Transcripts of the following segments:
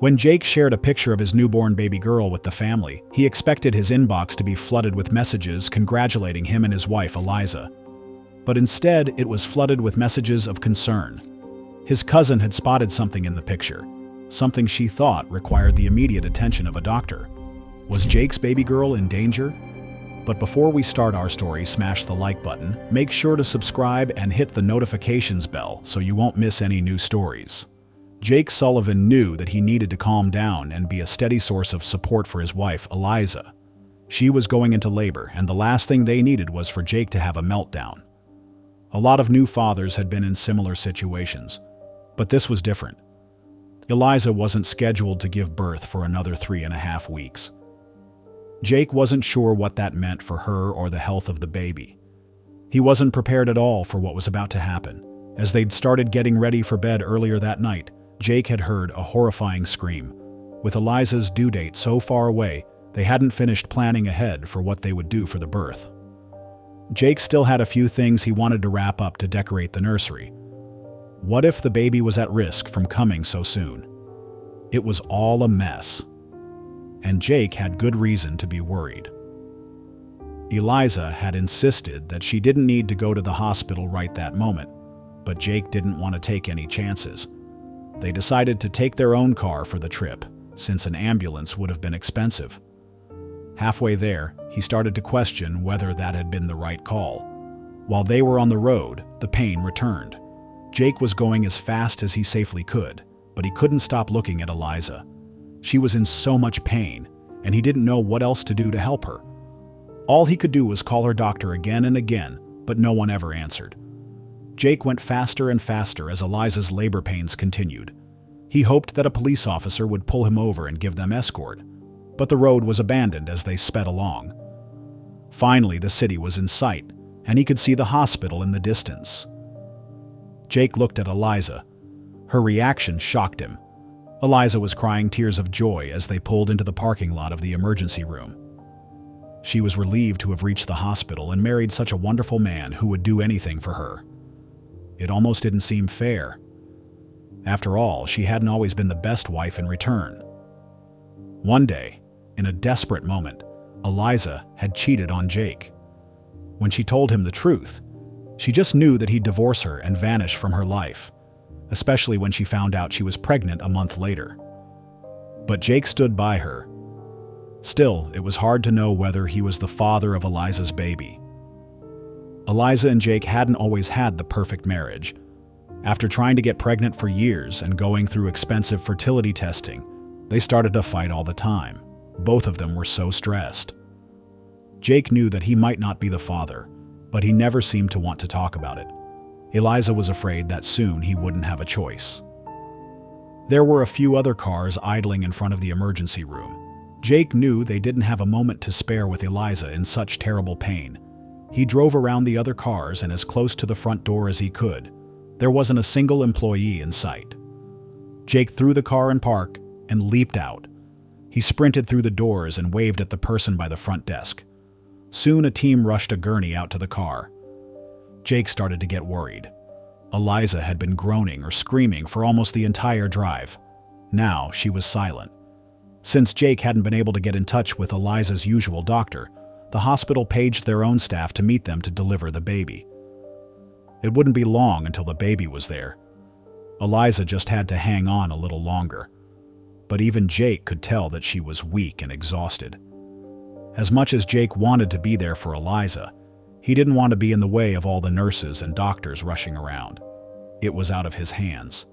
When Jake shared a picture of his newborn baby girl with the family, he expected his inbox to be flooded with messages congratulating him and his wife, Eliza. But instead, it was flooded with messages of concern. His cousin had spotted something in the picture, something she thought required the immediate attention of a doctor. Was Jake's baby girl in danger? But before we start our story, smash the like button, make sure to subscribe and hit the notifications bell so you won't miss any new stories. Jake Sullivan knew that he needed to calm down and be a steady source of support for his wife, Eliza. She was going into labor, and the last thing they needed was for Jake to have a meltdown. A lot of new fathers had been in similar situations, but this was different. Eliza wasn't scheduled to give birth for another 3.5 weeks. Jake wasn't sure what that meant for her or the health of the baby. He wasn't prepared at all for what was about to happen. As they'd started getting ready for bed earlier that night, Jake had heard a horrifying scream. With Eliza's due date so far away, they hadn't finished planning ahead for what they would do for the birth. Jake still had a few things he wanted to wrap up to decorate the nursery. What if the baby was at risk from coming so soon? It was all a mess, and Jake had good reason to be worried. Eliza had insisted that she didn't need to go to the hospital right that moment, but Jake didn't want to take any chances. They decided to take their own car for the trip, since an ambulance would have been expensive. Halfway there, he started to question whether that had been the right call. While they were on the road, the pain returned. Jake was going as fast as he safely could, but he couldn't stop looking at Eliza. She was in so much pain, and he didn't know what else to do to help her. All he could do was call her doctor again and again, but no one ever answered. Jake went faster and faster as Eliza's labor pains continued. He hoped that a police officer would pull him over and give them escort, but the road was abandoned as they sped along. Finally, the city was in sight, and he could see the hospital in the distance. Jake looked at Eliza. Her reaction shocked him. Eliza was crying tears of joy as they pulled into the parking lot of the emergency room. She was relieved to have reached the hospital and married such a wonderful man who would do anything for her. It almost didn't seem fair. After all, she hadn't always been the best wife in return. One day, in a desperate moment, Eliza had cheated on Jake. When she told him the truth, she just knew that he'd divorce her and vanish from her life, especially when she found out she was pregnant a month later. But Jake stood by her. Still, it was hard to know whether he was the father of Eliza's baby. Eliza and Jake hadn't always had the perfect marriage. After trying to get pregnant for years and going through expensive fertility testing, they started to fight all the time. Both of them were so stressed. Jake knew that he might not be the father, but he never seemed to want to talk about it. Eliza was afraid that soon he wouldn't have a choice. There were a few other cars idling in front of the emergency room. Jake knew they didn't have a moment to spare with Eliza in such terrible pain. He drove around the other cars and as close to the front door as he could. There wasn't a single employee in sight. Jake threw the car in park and leaped out. He sprinted through the doors and waved at the person by the front desk. Soon a team rushed a gurney out to the car. Jake started to get worried. Eliza had been groaning or screaming for almost the entire drive. Now she was silent. Since Jake hadn't been able to get in touch with Eliza's usual doctor, the hospital paged their own staff to meet them to deliver the baby. It wouldn't be long until the baby was there. Eliza just had to hang on a little longer. But even Jake could tell that she was weak and exhausted. As much as Jake wanted to be there for Eliza, he didn't want to be in the way of all the nurses and doctors rushing around. It was out of his hands.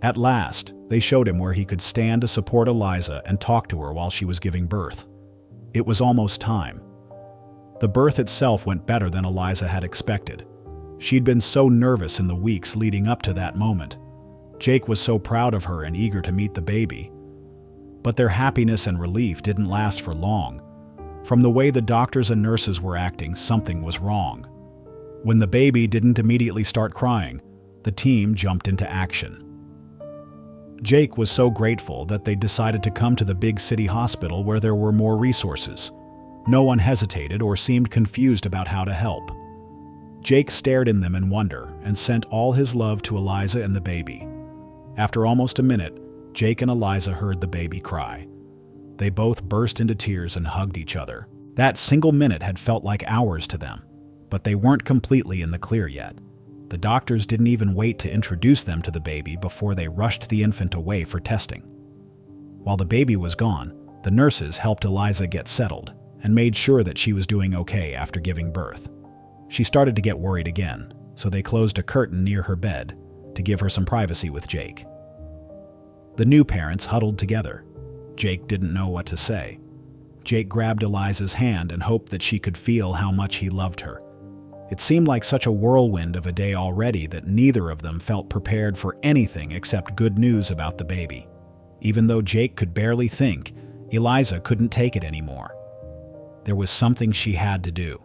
At last, they showed him where he could stand to support Eliza and talk to her while she was giving birth. It was almost time. The birth itself went better than Eliza had expected. She'd been so nervous in the weeks leading up to that moment. Jake was so proud of her and eager to meet the baby. But their happiness and relief didn't last for long. From the way the doctors and nurses were acting, something was wrong. When the baby didn't immediately start crying, the team jumped into action. Jake was so grateful that they decided to come to the big city hospital where there were more resources. No one hesitated or seemed confused about how to help. Jake stared in them in wonder and sent all his love to Eliza and the baby. After almost a minute, Jake and Eliza heard the baby cry. They both burst into tears and hugged each other. That single minute had felt like hours to them, but they weren't completely in the clear yet. The doctors didn't even wait to introduce them to the baby before they rushed the infant away for testing. While the baby was gone, the nurses helped Eliza get settled and made sure that she was doing okay after giving birth. She started to get worried again, so they closed a curtain near her bed to give her some privacy with Jake. The new parents huddled together. Jake didn't know what to say. Jake grabbed Eliza's hand and hoped that she could feel how much he loved her. It seemed like such a whirlwind of a day already that neither of them felt prepared for anything except good news about the baby. Even though Jake could barely think, Eliza couldn't take it anymore. There was something she had to do.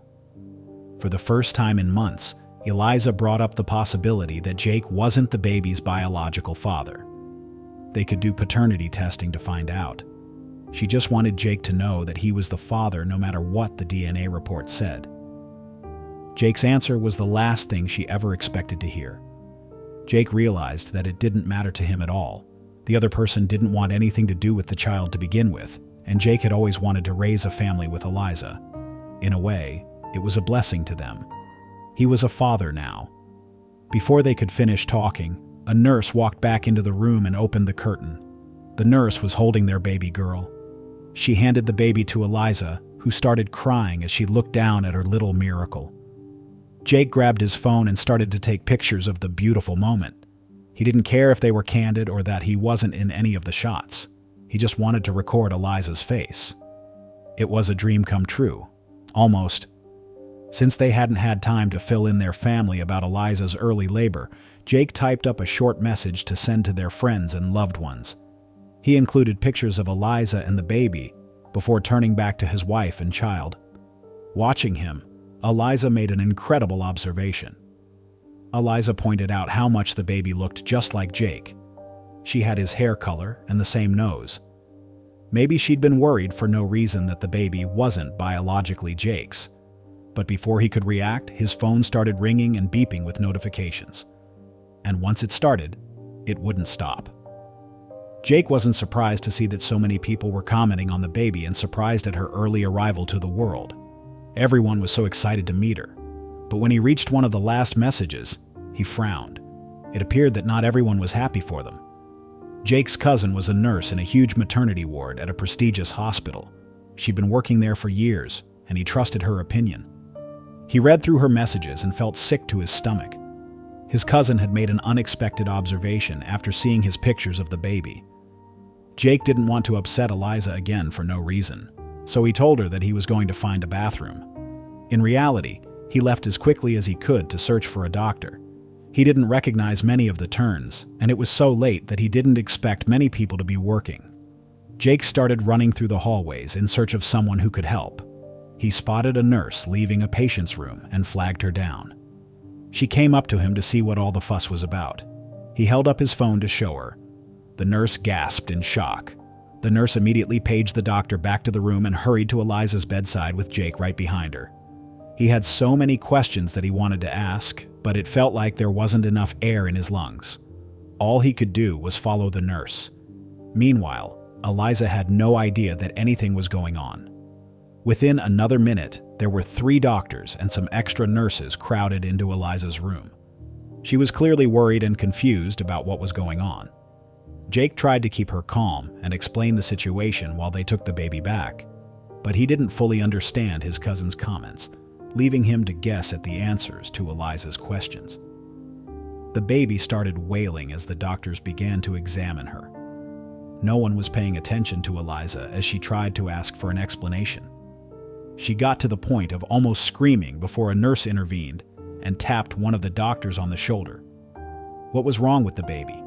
For the first time in months, Eliza brought up the possibility that Jake wasn't the baby's biological father. They could do paternity testing to find out. She just wanted Jake to know that he was the father no matter what the DNA report said. Jake's answer was the last thing she ever expected to hear. Jake realized that it didn't matter to him at all. The other person didn't want anything to do with the child to begin with, and Jake had always wanted to raise a family with Eliza. In a way, it was a blessing to them. He was a father now. Before they could finish talking, a nurse walked back into the room and opened the curtain. The nurse was holding their baby girl. She handed the baby to Eliza, who started crying as she looked down at her little miracle. Jake grabbed his phone and started to take pictures of the beautiful moment. He didn't care if they were candid or that he wasn't in any of the shots. He just wanted to record Eliza's face. It was a dream come true. Almost. Since they hadn't had time to fill in their family about Eliza's early labor, Jake typed up a short message to send to their friends and loved ones. He included pictures of Eliza and the baby before turning back to his wife and child. Watching him, Eliza made an incredible observation. Eliza pointed out how much the baby looked just like Jake. She had his hair color and the same nose. Maybe she'd been worried for no reason that the baby wasn't biologically Jake's. But before he could react, his phone started ringing and beeping with notifications. And once it started, it wouldn't stop. Jake wasn't surprised to see that so many people were commenting on the baby and surprised at her early arrival to the world. Everyone was so excited to meet her. But when he reached one of the last messages, he frowned. It appeared that not everyone was happy for them. Jake's cousin was a nurse in a huge maternity ward at a prestigious hospital. She'd been working there for years, and he trusted her opinion. He read through her messages and felt sick to his stomach. His cousin had made an unexpected observation after seeing his pictures of the baby. Jake didn't want to upset Eliza again for no reason, so he told her that he was going to find a bathroom. In reality, he left as quickly as he could to search for a doctor. He didn't recognize many of the turns, and it was so late that he didn't expect many people to be working. Jake started running through the hallways in search of someone who could help. He spotted a nurse leaving a patient's room and flagged her down. She came up to him to see what all the fuss was about. He held up his phone to show her. The nurse gasped in shock. The nurse immediately paged the doctor back to the room and hurried to Eliza's bedside with Jake right behind her. He had so many questions that he wanted to ask, but it felt like there wasn't enough air in his lungs. All he could do was follow the nurse. Meanwhile, Eliza had no idea that anything was going on. Within another minute, there were 3 doctors and some extra nurses crowded into Eliza's room. She was clearly worried and confused about what was going on. Jake tried to keep her calm and explain the situation while they took the baby back, but he didn't fully understand his cousin's comments, leaving him to guess at the answers to Eliza's questions. The baby started wailing as the doctors began to examine her. No one was paying attention to Eliza as she tried to ask for an explanation. She got to the point of almost screaming before a nurse intervened and tapped one of the doctors on the shoulder. What was wrong with the baby?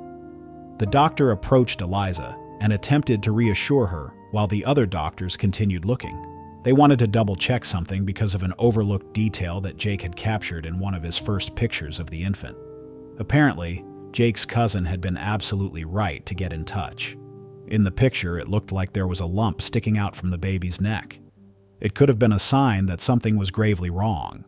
The doctor approached Eliza and attempted to reassure her while the other doctors continued looking. They wanted to double-check something because of an overlooked detail that Jake had captured in one of his first pictures of the infant. Apparently, Jake's cousin had been absolutely right to get in touch. In the picture, it looked like there was a lump sticking out from the baby's neck. It could have been a sign that something was gravely wrong.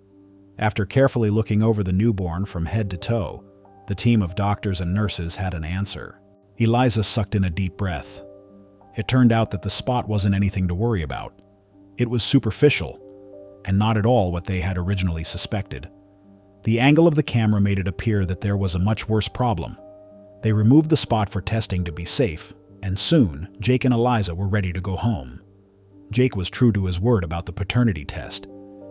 After carefully looking over the newborn from head to toe, the team of doctors and nurses had an answer. Eliza sucked in a deep breath. It turned out that the spot wasn't anything to worry about. It was superficial, and not at all what they had originally suspected. The angle of the camera made it appear that there was a much worse problem. They removed the spot for testing to be safe, and soon, Jake and Eliza were ready to go home. Jake was true to his word about the paternity test.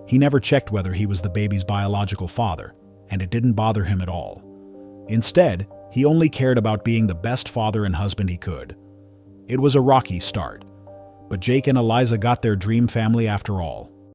He never checked whether he was the baby's biological father, and it didn't bother him at all. Instead, he only cared about being the best father and husband he could. It was a rocky start, but Jake and Eliza got their dream family after all.